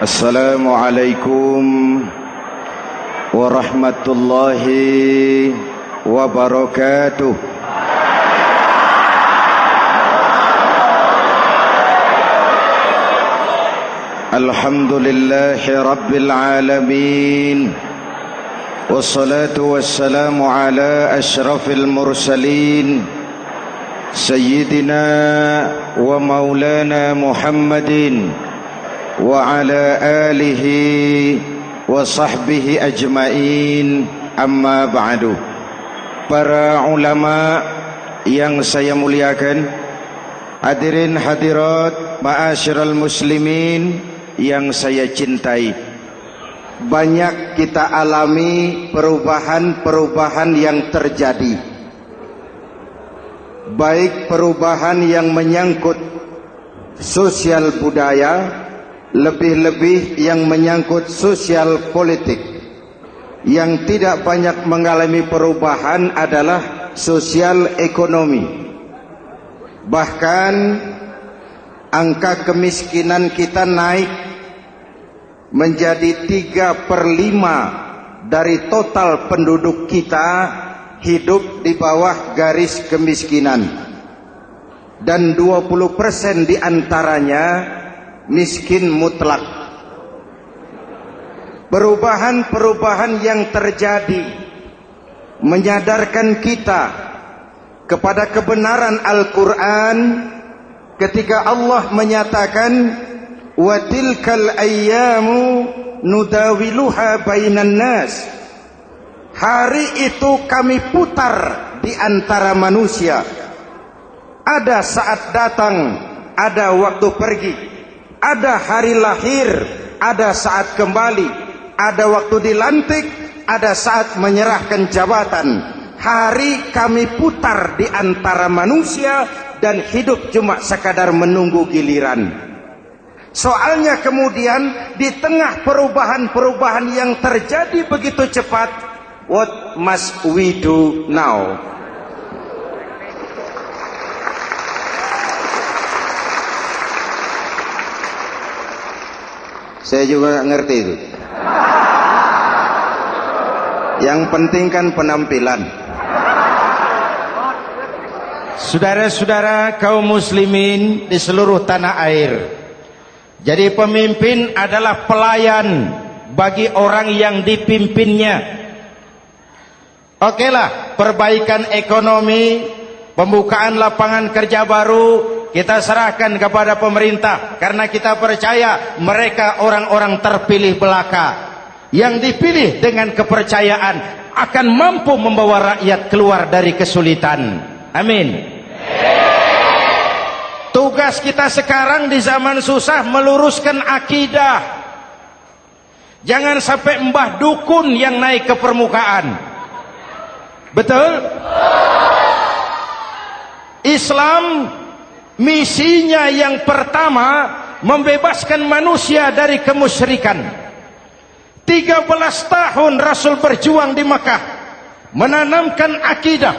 Assalamualaikum warahmatullahi wabarakatuh. Alhamdulillahi rabbil alamin. Wassalatu wassalamu ala ashrafil mursalin Sayyidina wa maulana Muhammadin wa ala alihi wa sahbihi ajmain, amma ba'du. Para ulama yang saya muliakan, hadirin hadirat ma'asyiral muslimin yang saya cintai, banyak kita alami perubahan-perubahan yang terjadi, baik perubahan yang menyangkut sosial budaya, lebih-lebih yang menyangkut sosial politik. Yang tidak banyak mengalami perubahan adalah sosial ekonomi. Bahkan angka kemiskinan kita naik menjadi 3/5 dari total penduduk kita hidup di bawah garis kemiskinan, dan 20% diantaranya miskin mutlak. Perubahan-perubahan yang terjadi menyadarkan kita kepada kebenaran Al-Quran ketika Allah menyatakan wa tilkal ayyamu nudawiluha bainan nas. Hari itu kami putar di antara manusia. Ada saat datang, ada waktu pergi. Ada hari lahir, ada saat kembali, ada waktu dilantik, ada saat menyerahkan jabatan. Hari kami putar di antara manusia dan hidup cuma sekadar menunggu giliran. Soalnya kemudian di tengah perubahan-perubahan yang terjadi begitu cepat, what must we do now? Saya juga nggak ngerti itu. Yang penting kan penampilan. Saudara-saudara kaum muslimin di seluruh tanah air, jadi pemimpin adalah pelayan bagi orang yang dipimpinnya. Okelah, perbaikan ekonomi, pembukaan lapangan kerja baru kita serahkan kepada pemerintah, karena kita percaya mereka orang-orang terpilih belaka yang dipilih dengan kepercayaan akan mampu membawa rakyat keluar dari kesulitan. Amin. Tugas kita sekarang di zaman susah meluruskan akidah. Jangan sampai mbah dukun yang naik ke permukaan. Betul? Islam misinya yang pertama membebaskan manusia dari kemusyrikan. 13 tahun Rasul berjuang di Makkah, menanamkan akidah,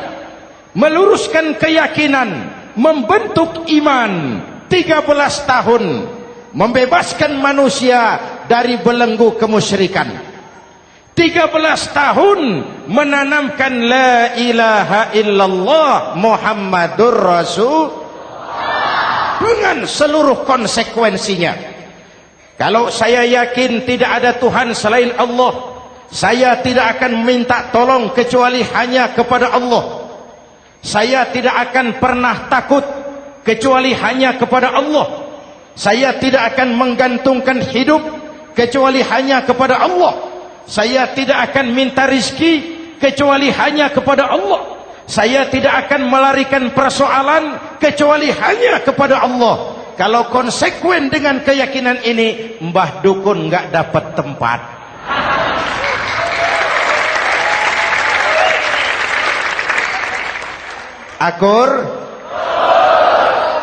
meluruskan keyakinan, membentuk iman. 13 tahun membebaskan manusia dari belenggu kemusyrikan. 13 tahun menanamkan la ilaha illallah Muhammadur Rasul dengan seluruh konsekuensinya. Kalau saya yakin tidak ada Tuhan selain Allah, saya tidak akan minta tolong kecuali hanya kepada Allah. Saya tidak akan pernah takut kecuali hanya kepada Allah. Saya tidak akan menggantungkan hidup kecuali hanya kepada Allah. Saya tidak akan minta rizki kecuali hanya kepada Allah. Saya tidak akan melarikan persoalan kecuali hanya kepada Allah. Kalau konsekuen dengan keyakinan ini, mbah dukun nggak dapat tempat. Akur?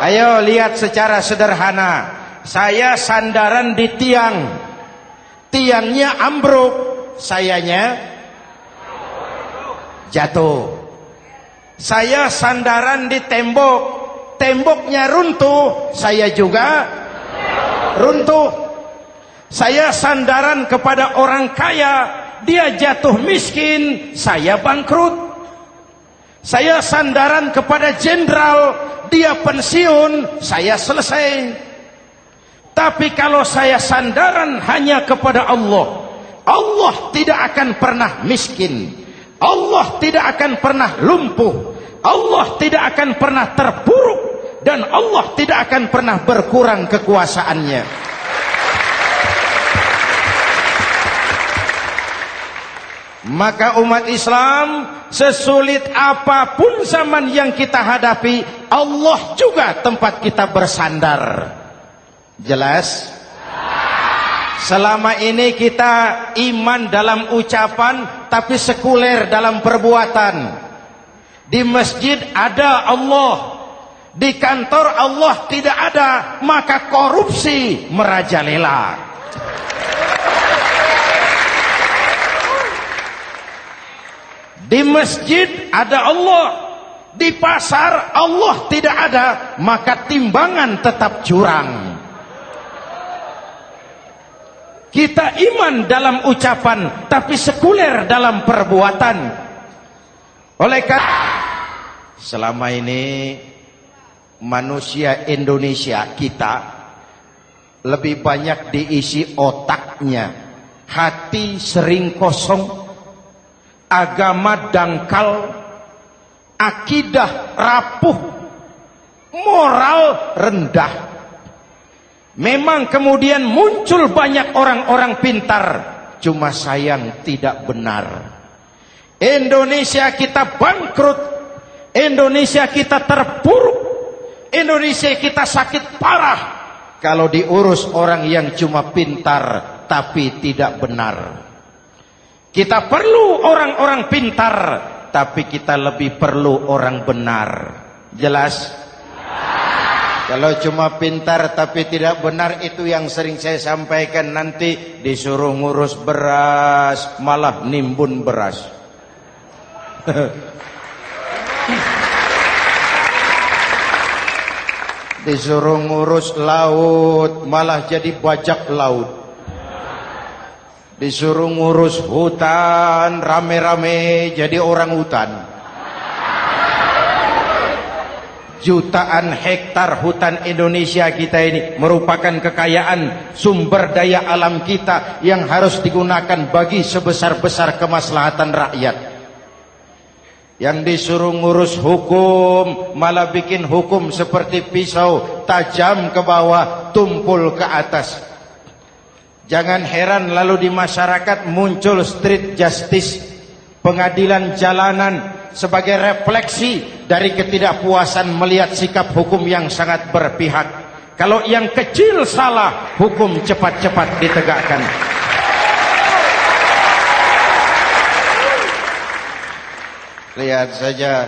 Ayo lihat secara sederhana. Saya sandaran di tiang, tiangnya ambruk, sayanya jatuh. Saya sandaran di tembok, temboknya runtuh, saya juga runtuh. Saya sandaran kepada orang kaya, dia jatuh miskin, saya bangkrut. Saya sandaran kepada jenderal, dia pensiun, saya selesai. Tapi kalau saya sandaran hanya kepada Allah, Allah tidak akan pernah miskin, Allah tidak akan pernah lumpuh, Allah tidak akan pernah terpuruk, dan Allah tidak akan pernah berkurang kekuasaannya. Maka umat Islam, sesulit apapun zaman yang kita hadapi, Allah juga tempat kita bersandar. Jelas? Selama ini kita iman dalam ucapan, tapi sekuler dalam perbuatan. Di masjid ada Allah, di kantor Allah tidak ada, maka korupsi merajalela. Di masjid ada Allah, di pasar Allah tidak ada, maka timbangan tetap curang. Kita iman dalam ucapan, tapi sekuler dalam perbuatan. Oleh karena selama ini manusia Indonesia kita lebih banyak diisi otaknya, hati sering kosong, agama dangkal, akidah rapuh, moral rendah. Memang kemudian muncul banyak orang-orang pintar, cuma sayang tidak benar. Indonesia kita bangkrut, Indonesia kita terpuruk, Indonesia kita sakit parah kalau diurus orang yang cuma pintar tapi tidak benar. Kita perlu orang-orang pintar, tapi kita lebih perlu orang benar. Jelas? Kalau cuma pintar tapi tidak benar, itu yang sering saya sampaikan, nanti disuruh ngurus beras malah nimbun beras. Disuruh ngurus laut malah jadi bajak laut. Disuruh ngurus hutan rame-rame jadi orang hutan. Jutaan hektar hutan Indonesia kita ini merupakan kekayaan sumber daya alam kita yang harus digunakan bagi sebesar-besar kemaslahatan rakyat. Yang disuruh ngurus hukum malah bikin hukum seperti pisau, tajam ke bawah, tumpul ke atas. Jangan heran lalu di masyarakat muncul street justice, pengadilan jalanan, sebagai refleksi dari ketidakpuasan melihat sikap hukum yang sangat berpihak. Kalau yang kecil salah, hukum cepat-cepat ditegakkan. Lihat saja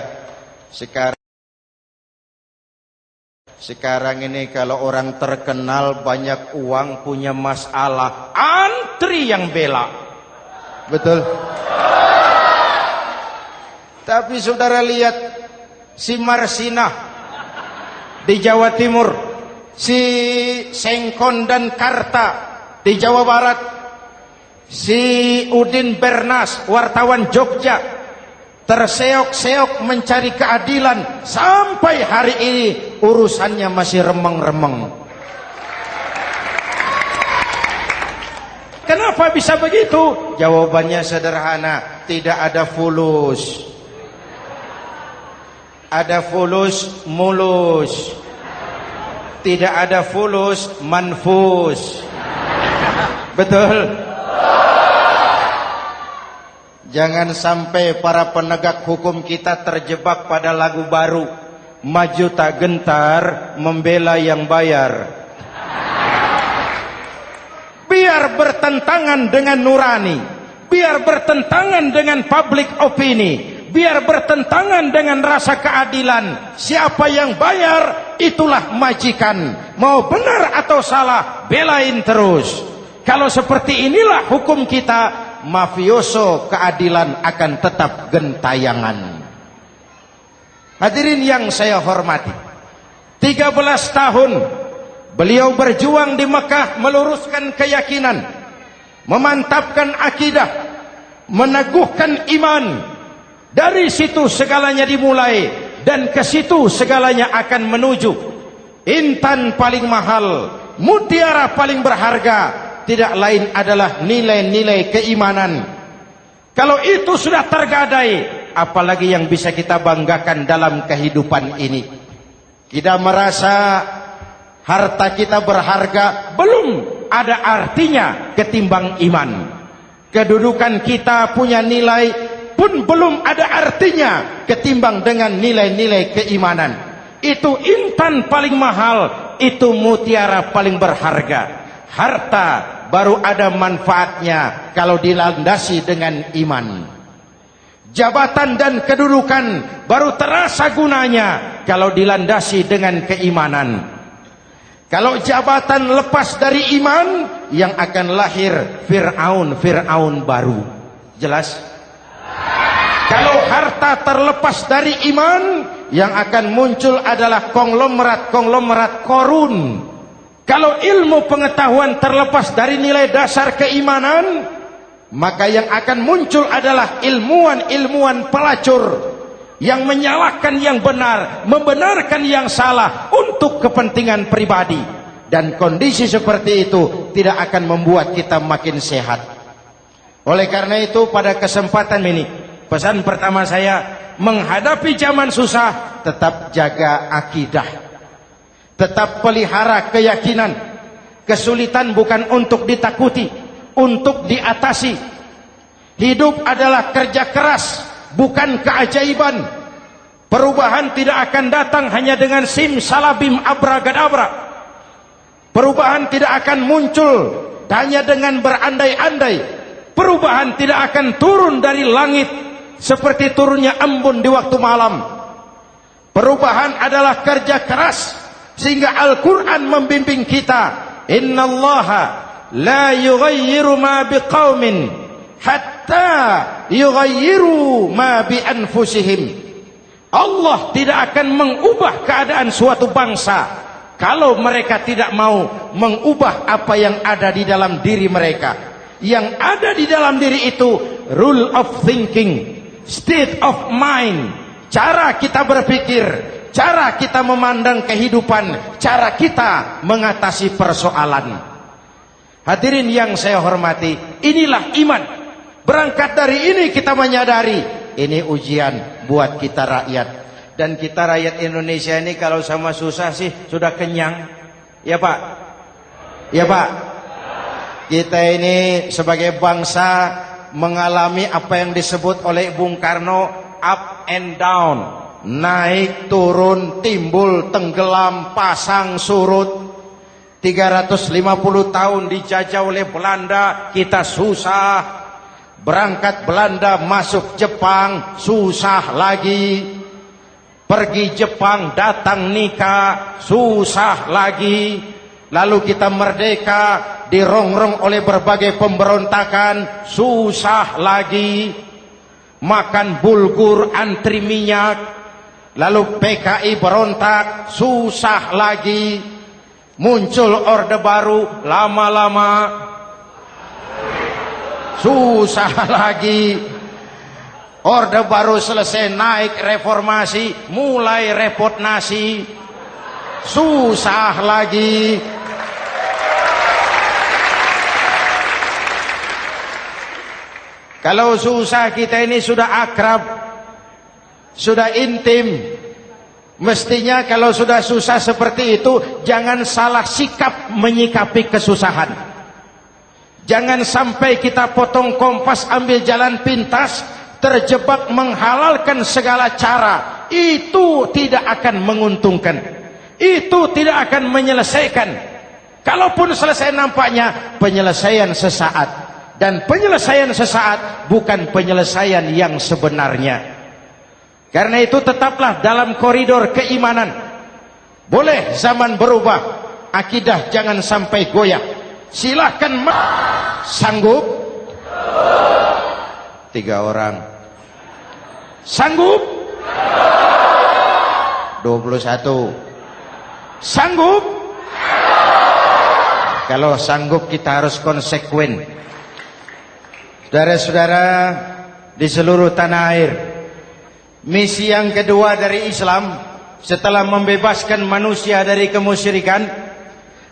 sekarang ini kalau orang terkenal banyak uang punya masalah, antri yang bela. Betul? Tapi saudara lihat si Marsinah di Jawa Timur, si Sengkon dan Karta di Jawa Barat, si Udin Bernas wartawan Jogja terseok-seok mencari keadilan, sampai hari ini urusannya masih remeng-remeng. Kenapa bisa begitu? Jawabannya sederhana, tidak ada fulus. Ada fulus mulus, tidak ada fulus manfus. Betul? Jangan sampai para penegak hukum kita terjebak pada lagu baru, maju tak gentar membela yang bayar. Biar bertentangan dengan nurani, biar bertentangan dengan public opini, biar bertentangan dengan rasa keadilan. Siapa yang bayar, itulah majikan. Mau benar atau salah, belain terus. Kalau seperti inilah hukum kita, mafioso keadilan akan tetap gentayangan. Hadirin yang saya hormati, 13 tahun Beliau berjuang di Mekah meluruskan keyakinan, memantapkan akidah, meneguhkan iman. Dari situ segalanya dimulai dan ke situ segalanya akan menuju. Intan paling mahal, mutiara paling berharga, tidak lain adalah nilai-nilai keimanan. Kalau itu sudah tergadai, apalagi yang bisa kita banggakan dalam kehidupan ini? Kita merasa harta kita berharga, belum ada artinya ketimbang iman. Kedudukan kita punya nilai pun belum ada artinya ketimbang dengan nilai-nilai keimanan. Itu intan paling mahal, itu mutiara paling berharga. Harta baru ada manfaatnya kalau dilandasi dengan iman. Jabatan dan kedudukan baru terasa gunanya kalau dilandasi dengan keimanan. Kalau jabatan lepas dari iman, yang akan lahir Fir'aun baru. Jelas? Kalau harta terlepas dari iman, yang akan muncul adalah konglomerat Korun. Kalau ilmu pengetahuan terlepas dari nilai dasar keimanan, maka yang akan muncul adalah ilmuwan pelacur yang menyalahkan yang benar, membenarkan yang salah untuk kepentingan pribadi. Dan kondisi seperti itu tidak akan membuat kita makin sehat. Oleh karena itu pada kesempatan ini, pesan pertama saya, menghadapi zaman susah, tetap jaga akidah, tetap pelihara keyakinan. Kesulitan bukan untuk ditakuti, untuk diatasi. Hidup adalah kerja keras, bukan keajaiban. Perubahan tidak akan datang hanya dengan simsalabim abragadabra. Perubahan tidak akan muncul hanya dengan berandai-andai. Perubahan tidak akan turun dari langit seperti turunnya embun di waktu malam. Perubahan adalah kerja keras, sehingga Al-Quran membimbing kita, innallaha la yughayyiru ma biqaumin hatta yughayyiru ma bi anfusihim. Allah tidak akan mengubah keadaan suatu bangsa kalau mereka tidak mau mengubah apa yang ada di dalam diri mereka. Yang ada di dalam diri itu rule of thinking, state of mind, cara kita berpikir, cara kita memandang kehidupan, cara kita mengatasi persoalan. Hadirin yang saya hormati, inilah iman. Berangkat dari ini kita menyadari ini ujian buat kita rakyat. Dan kita rakyat Indonesia ini kalau sama susah sih sudah kenyang. Ya Pak? Ya Pak? Kita ini sebagai bangsa mengalami apa yang disebut oleh Bung Karno up and down. Naik, turun, timbul, tenggelam, pasang, surut. 350 tahun dijajah oleh Belanda, kita susah. Berangkat Belanda masuk Jepang, susah lagi. Pergi Jepang, datang nikah, susah lagi. Lalu kita merdeka, dirongrong oleh berbagai pemberontakan, susah lagi. Makan bulgur, antri minyak. Lalu PKI berontak, susah lagi. Muncul orde baru, lama-lama susah lagi. Orde baru selesai, naik reformasi, mulai repot nasi, susah lagi. Kalau susah kita ini sudah akrab, sudah intim. Mestinya kalau sudah susah seperti itu, jangan salah sikap menyikapi kesusahan. Jangan sampai kita potong kompas, ambil jalan pintas, terjebak menghalalkan segala cara. Itu tidak akan menguntungkan. Itu tidak akan menyelesaikan. Kalaupun selesai nampaknya penyelesaian sesaat. Dan penyelesaian sesaat bukan penyelesaian yang sebenarnya. Karena itu tetaplah dalam koridor keimanan. Boleh zaman berubah, akidah jangan sampai goyah. Silahkan sanggup? 3 orang. Sanggup? 21. Sanggup? Kalau sanggup kita harus konsekuen. Saudara-saudara di seluruh tanah air, misi yang kedua dari Islam setelah membebaskan manusia dari kemusyrikan,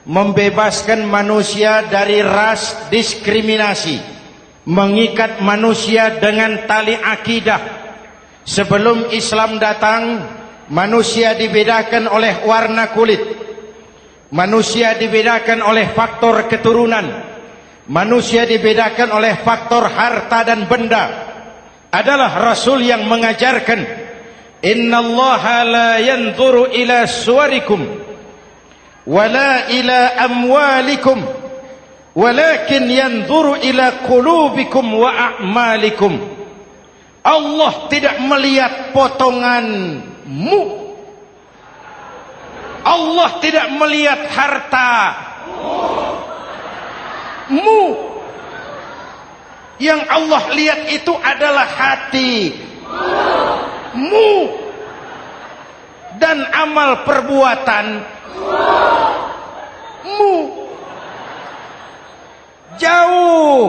membebaskan manusia dari ras diskriminasi, mengikat manusia dengan tali akidah. Sebelum Islam datang, manusia dibedakan oleh warna kulit, manusia dibedakan oleh faktor keturunan, manusia dibedakan oleh faktor harta dan benda. Adalah Rasul yang mengajarkan, innallaha la yanzuru ila suwarikum wala ila amwalikum walakin yanzuru ila qulubikum wa a'malikum. Allah tidak melihat potonganmu, Allah tidak melihat hartamu. Yang Allah lihat itu adalah hatimu dan amal perbuatanmu. Jauh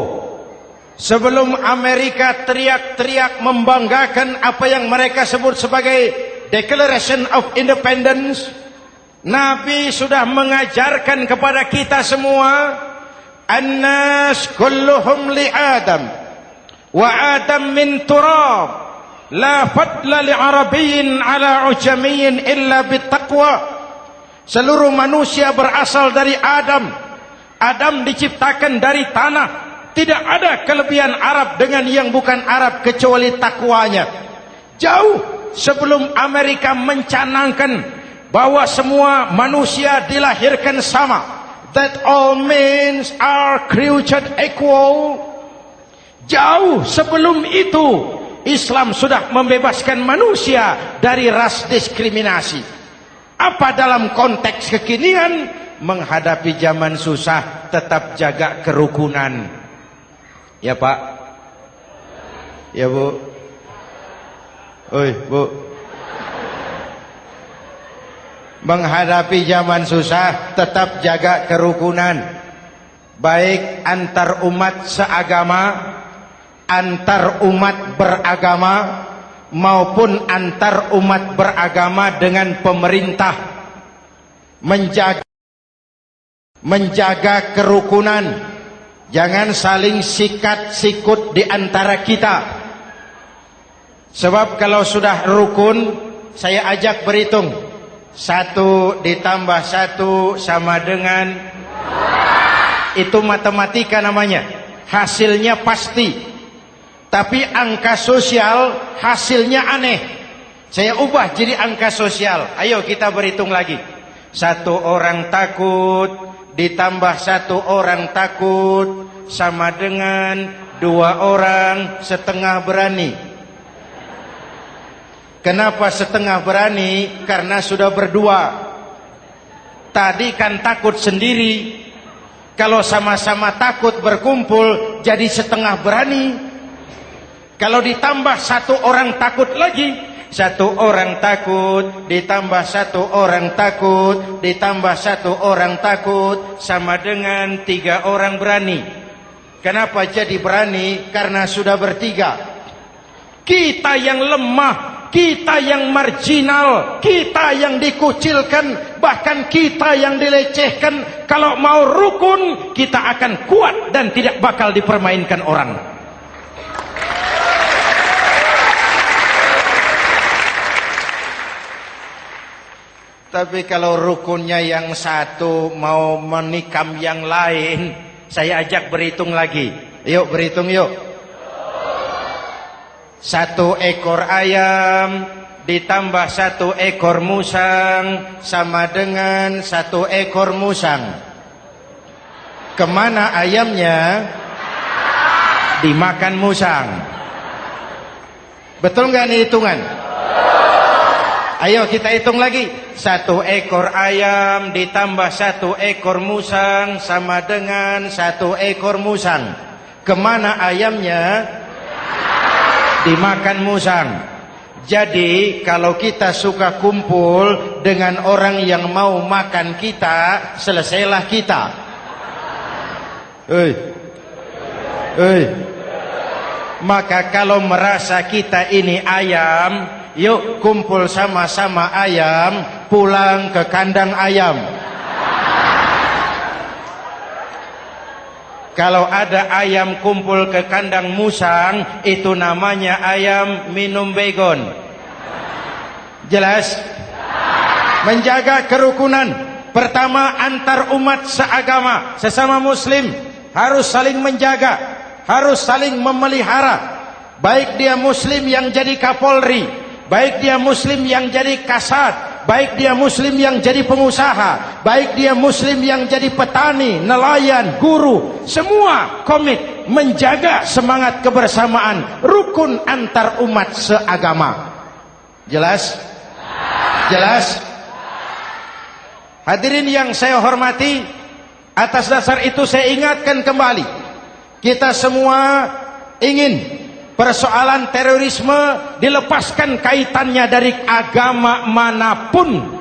sebelum Amerika teriak-teriak membanggakan apa yang mereka sebut sebagai Declaration of Independence, Nabi sudah mengajarkan kepada kita semua, annas kulluhum li Adam wa Adam min turab la fadla li arabiyyin ala ujamiyyin illa bittaqwa. Seluruh manusia berasal dari Adam. Adam diciptakan dari tanah. Tidak ada kelebihan Arab dengan yang bukan Arab kecuali takwanya. Jauh sebelum Amerika mencanangkan bahwa semua manusia dilahirkan sama, that all men are created equal. Jauh sebelum itu Islam sudah membebaskan manusia dari ras diskriminasi. Apa dalam konteks kekinian? Menghadapi zaman susah tetap jaga kerukunan. Ya Pak, ya Bu, oi Bu. Menghadapi zaman susah tetap jaga kerukunan, baik antar umat seagama, antar umat beragama, maupun antar umat beragama dengan pemerintah. Menjaga kerukunan. Jangan saling sikat sikut di antara kita. Sebab kalau sudah rukun, saya ajak berhitung. 1 ditambah 1 sama dengan, itu matematika namanya. Hasilnya pasti. Tapi angka sosial hasilnya aneh. Saya ubah jadi angka sosial. Ayo kita berhitung lagi. 1 orang takut ditambah 1 orang takut sama dengan 2 orang setengah berani. Kenapa setengah berani? Karena sudah berdua. Tadi kan takut sendiri. Kalau sama-sama takut berkumpul jadi setengah berani. Kalau ditambah 1 orang takut lagi, 1 orang takut ditambah 1 orang takut ditambah 1 orang takut sama dengan 3 orang berani. Kenapa jadi berani? Karena sudah bertiga. Kita yang lemah, kita yang marginal, kita yang dikucilkan, bahkan kita yang dilecehkan, kalau mau rukun kita akan kuat dan tidak bakal dipermainkan orang. Tapi kalau rukunnya yang satu mau menikam yang lain, saya ajak berhitung lagi. Yuk berhitung yuk. 1 ekor ayam ditambah 1 ekor musang sama dengan 1 ekor musang. Kemana ayamnya? Dimakan musang. Betul nggak nih hitungan? Ayo kita hitung lagi. 1 ekor ayam ditambah 1 ekor musang sama dengan 1 ekor musang. Kemana ayamnya? Dimakan musang. Jadi kalau kita suka kumpul dengan orang yang mau makan kita, selesailah kita. Maka kalau merasa kita ini ayam, yuk kumpul sama-sama ayam, pulang ke kandang ayam. Kalau ada ayam kumpul ke kandang musang, itu namanya ayam minum baygon. Jelas? Menjaga kerukunan. Pertama, antar umat seagama, sesama muslim harus saling menjaga, harus saling memelihara. Baik dia muslim yang jadi kapolri, baik dia muslim yang jadi kasat, baik dia muslim yang jadi pengusaha, baik dia muslim yang jadi petani, nelayan, guru, semua komit menjaga semangat kebersamaan, rukun antar umat seagama. Jelas? Jelas? Hadirin yang saya hormati, atas dasar itu saya ingatkan kembali, kita semua ingin persoalan terorisme dilepaskan kaitannya dari agama manapun.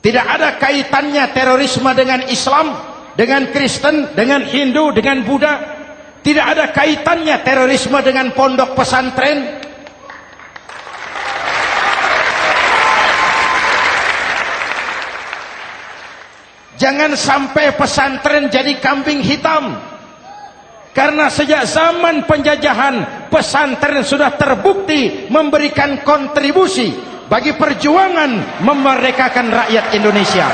Tidak ada kaitannya terorisme dengan Islam, dengan Kristen, dengan Hindu, dengan Buddha. Tidak ada kaitannya terorisme dengan pondok pesantren. Jangan sampai pesantren jadi kambing hitam. Karena sejak zaman penjajahan, pesantren sudah terbukti memberikan kontribusi bagi perjuangan memerdekakan rakyat Indonesia.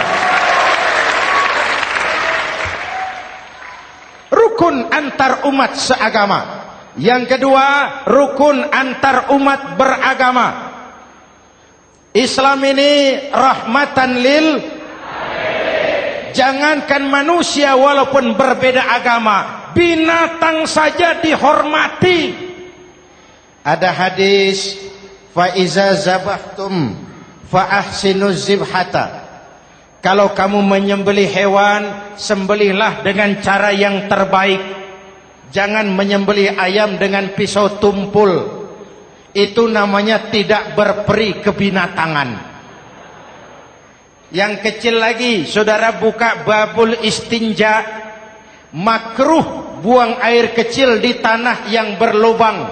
Rukun antar umat seagama. Yang kedua, rukun antar umat beragama. Islam ini rahmatan lil. Jangankan manusia walaupun berbeda agama, binatang saja dihormati. Ada hadis, fa iza zabahtum fa ahsinuz zibhata. Kalau kamu menyembelih hewan, sembelihlah dengan cara yang terbaik. Jangan menyembelih ayam dengan pisau tumpul. Itu namanya tidak berperi kebinatangan. Yang kecil lagi, saudara buka babul istinja, makruh buang air kecil di tanah yang berlubang.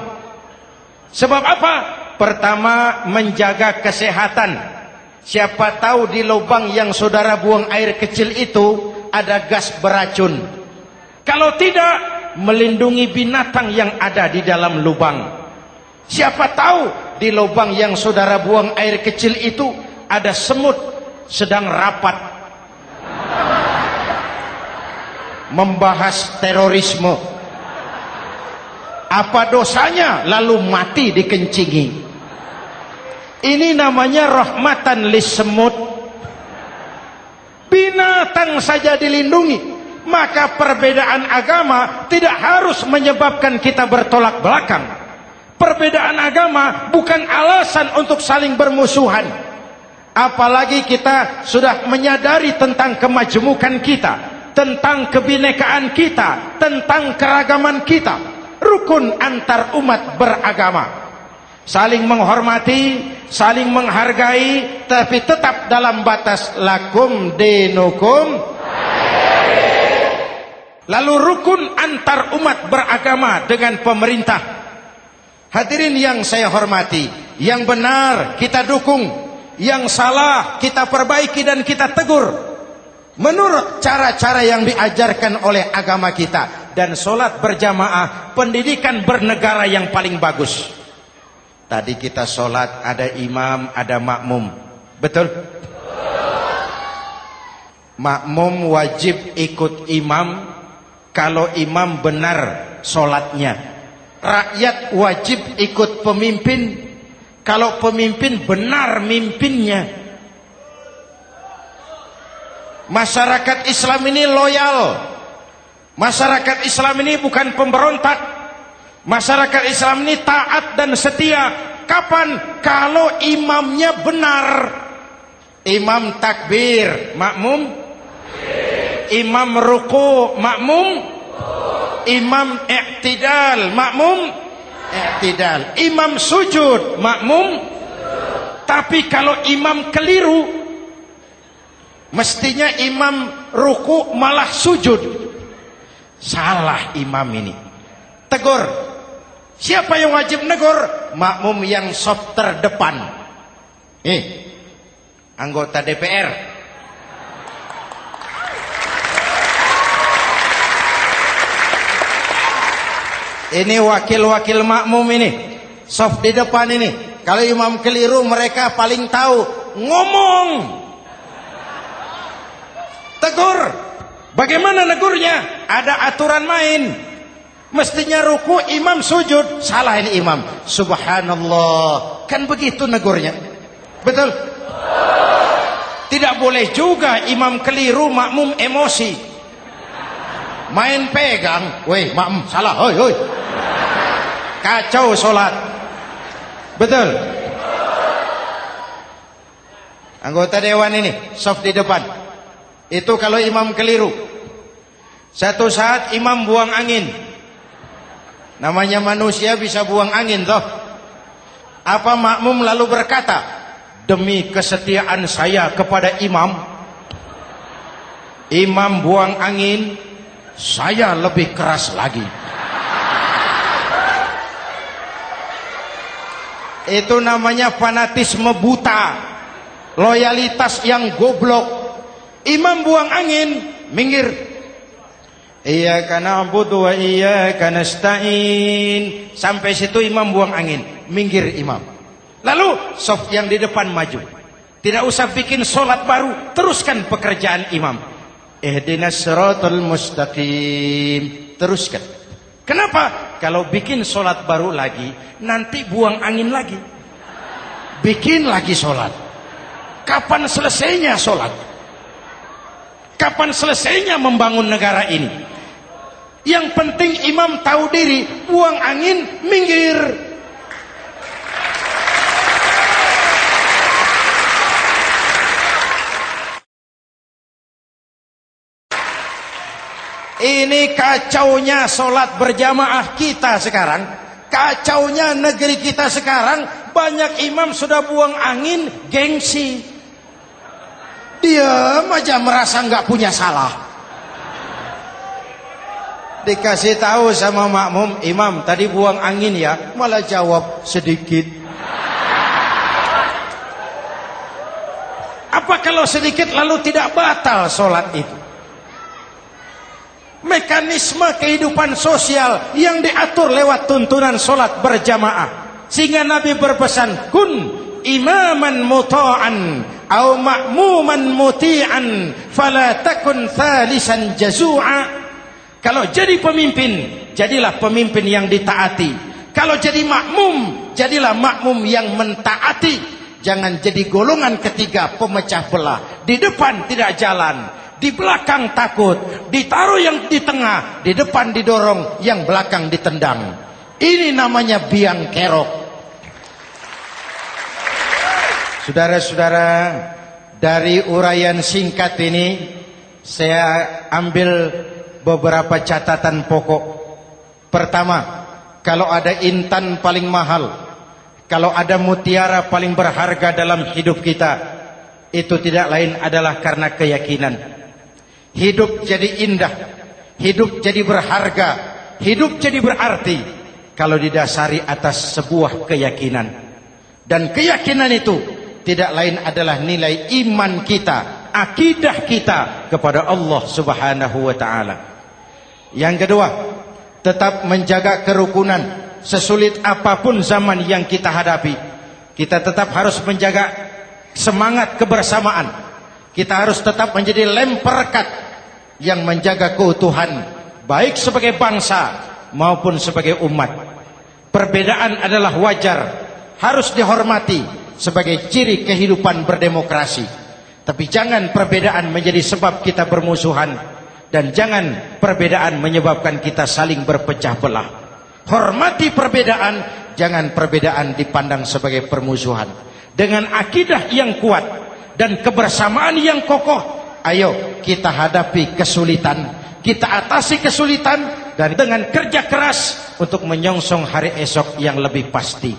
Sebab apa? Pertama, menjaga kesehatan. Siapa tahu di lubang yang saudara buang air kecil itu ada gas beracun. Kalau tidak, melindungi binatang yang ada di dalam lubang. Siapa tahu di lubang yang saudara buang air kecil itu ada semut sedang rapat membahas terorisme. Apa dosanya lalu mati dikencingi? Ini namanya rahmatan lis semut. Binatang saja dilindungi. Maka perbedaan agama tidak harus menyebabkan kita bertolak belakang. Perbedaan agama bukan alasan untuk saling bermusuhan. Apalagi kita sudah menyadari tentang kemajemukan kita, tentang kebinekaan kita, tentang keragaman kita. Rukun antar umat beragama. Saling menghormati, saling menghargai, tapi tetap dalam batas lakum dinukum. Lalu rukun antar umat beragama dengan pemerintah. Hadirin yang saya hormati, yang benar kita dukung, yang salah kita perbaiki dan kita tegur menurut cara-cara yang diajarkan oleh agama kita. Dan sholat berjamaah, pendidikan bernegara yang paling bagus. Tadi kita sholat ada imam, ada makmum, betul? Makmum wajib ikut imam kalau imam benar sholatnya. Rakyat wajib ikut pemimpin kalau pemimpin benar mimpinnya. Masyarakat Islam ini loyal. Masyarakat Islam ini bukan pemberontak. Masyarakat Islam ini taat dan setia. Kapan? Kalau imamnya benar. Imam takbir, makmum. Imam ruku, makmum. Imam i'tidal, makmum. I'tidal. Imam sujud, makmum. Tapi kalau imam keliru, mestinya imam ruku malah sujud. Salah imam ini. Tegur. Siapa yang wajib negur? Makmum yang saf terdepan. Anggota DPR. Ini wakil-wakil makmum ini. Saf di depan ini. Kalau imam keliru mereka paling tahu. Ngomong. Tegur. Bagaimana negurnya? Ada aturan main. Mestinya ruku, imam sujud. Salah ini imam. Subhanallah. Kan begitu negurnya. Betul? Tidak boleh juga imam keliru, makmum emosi. Main pegang. Weh, makmum salah. Hoi, hoi. Kacau sholat. Betul? Anggota dewan ini, saf di depan. Itu kalau imam keliru. Satu saat imam buang angin. Namanya manusia bisa buang angin toh. Apa makmum lalu berkata, demi kesetiaan saya kepada imam, imam buang angin, saya lebih keras lagi. Itu namanya fanatisme buta, loyalitas yang goblok. Imam buang angin, minggir. Iyyaka na'budu wa iyyaka nasta'in. Sampai situ imam buang angin, minggir imam. Lalu saf yang di depan maju. Tidak usah bikin sholat baru, teruskan pekerjaan imam. Ihdinas siratal mustaqim. Teruskan. Kenapa? Kalau bikin sholat baru lagi, nanti buang angin lagi. Bikin lagi sholat. Kapan selesainya sholat? Kapan selesainya membangun negara ini? Yang penting imam tahu diri, buang angin, minggir. Ini kacaunya sholat berjamaah kita sekarang. Kacaunya negeri kita sekarang. Banyak imam sudah buang angin, gengsi. Diam aja merasa nggak punya salah. Dikasih tahu sama makmum, imam tadi buang angin ya, malah jawab sedikit. Apa kalau sedikit lalu tidak batal sholat itu? Mekanisme kehidupan sosial yang diatur lewat tuntunan sholat berjamaah. Sehingga Nabi berpesan, kun imaman muta'an au ma'muman muti'an fala takun thalisan jazu'a. Kalau jadi pemimpin, jadilah pemimpin yang ditaati. Kalau jadi makmum, jadilah makmum yang mentaati. Jangan jadi golongan ketiga pemecah belah. Di depan tidak jalan, di belakang takut, ditaruh yang di tengah, di depan didorong, yang belakang ditendang. Ini namanya biang kerok. Saudara-saudara, dari uraian singkat ini saya ambil beberapa catatan pokok. Pertama, kalau ada intan paling mahal, kalau ada mutiara paling berharga dalam hidup kita, itu tidak lain adalah karena keyakinan. Hidup jadi indah, hidup jadi berharga, hidup jadi berarti kalau didasari atas sebuah keyakinan. Dan keyakinan itu tidak lain adalah nilai iman kita, akidah kita kepada Allah Subhanahu wa ta'ala. Yang kedua, tetap menjaga kerukunan. Sesulit apapun zaman yang kita hadapi, kita tetap harus menjaga semangat kebersamaan. Kita harus tetap menjadi lem perekat yang menjaga keutuhan, baik sebagai bangsa maupun sebagai umat. Perbedaan adalah wajar, harus dihormati sebagai ciri kehidupan berdemokrasi. Tapi jangan perbedaan menjadi sebab kita bermusuhan. Dan jangan perbedaan menyebabkan kita saling berpecah belah. Hormati perbedaan, jangan perbedaan dipandang sebagai permusuhan. Dengan akidah yang kuat dan kebersamaan yang kokoh, ayo kita hadapi kesulitan, kita atasi kesulitan, dan dengan kerja keras untuk menyongsong hari esok yang lebih pasti.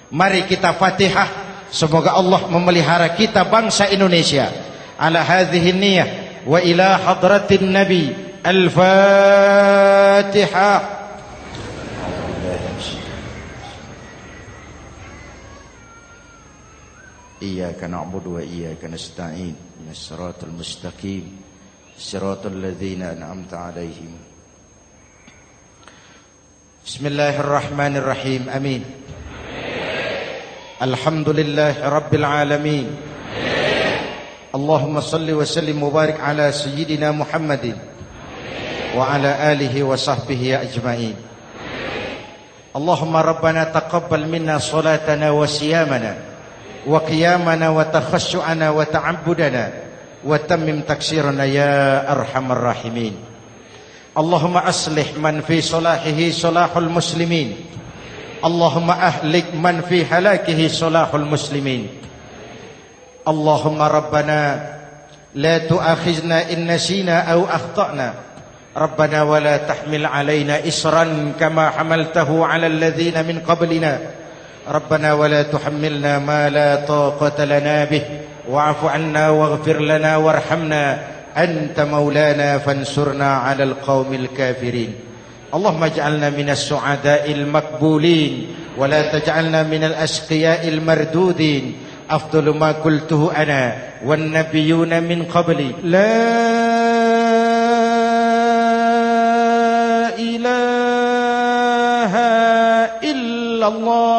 Mari kita Fatihah. Semoga Allah memelihara kita bangsa Indonesia ala hadhihi niyah wa ila hadratin nabi Al-Fatihah. Iyyaka na'budu wa iyyaka nasta'in. Ihdinas siratal mustaqim. Siratal ladzina an'amta 'alaihim. Bismillahirrahmanirrahim. Amin. Alhamdulillahi rabbil alamin. Allahumma salli wa sallim wa barik ala sayyidina Muhammadin wa ala alihi wa sahbihi ajma'in. Allahumma rabbana taqabbal minna salatana wa siyamana wa qiyamana wa takhashu'ana wa ta'abbudana wa tammim taksirana ya arhamar rahimin. Allahumma aslih man fi salahihi salahul muslimin. Allahumma ahlik man fi halakihi salahul muslimin. Allahumma rabbana la tu'akhizna in nasina aw akhtana. Rabbana wa la tahmil alaina isran kama hamaltahu ala alladhina min qablina. Rabbana wa la tuhammilna ma la taqata lana bih wa'fu 'anna waghfir lana warhamna anta maulana fansurna 'alal qaumil kafirin. Allahumma ij'alna minas su'ada'il maqbulin wa la taj'alna minal ashqiya'il mardudin. Afdalu ma qultuhu ana wan nabiyyuna min qabli la ilaha illallah.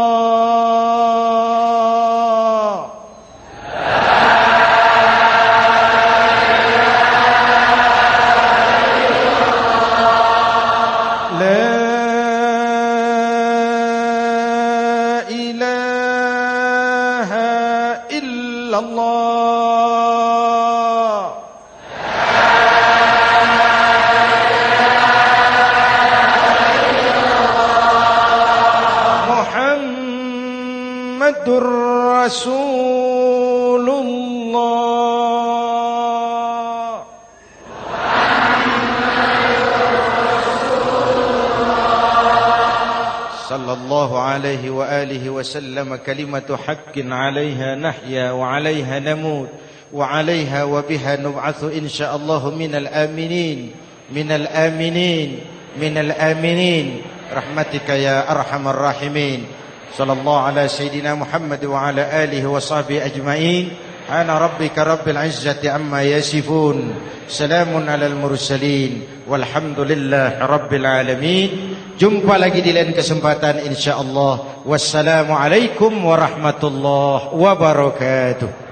Rasulullah sallallahu alaihi wa alihi wasallam. Kalimatu haqqin 'alaiha nahya wa 'alaiha namut wa 'alaiha wa biha nub'atsu insyaallah minal aminin minal aminin minal aminin rahmatika ya arhamar rahimin. Sallallahu ala sayyidina Muhammad wa ala alihi wa sahbihi ajma'in. Ana rabbika rabbil izzati amma yasifun. Salamun alal mursalin. Walhamdulillahi rabbil alamin. Jumpa lagi di lain kesempatan insyaallah. Wassalamualaikum warahmatullahi wabarakatuh.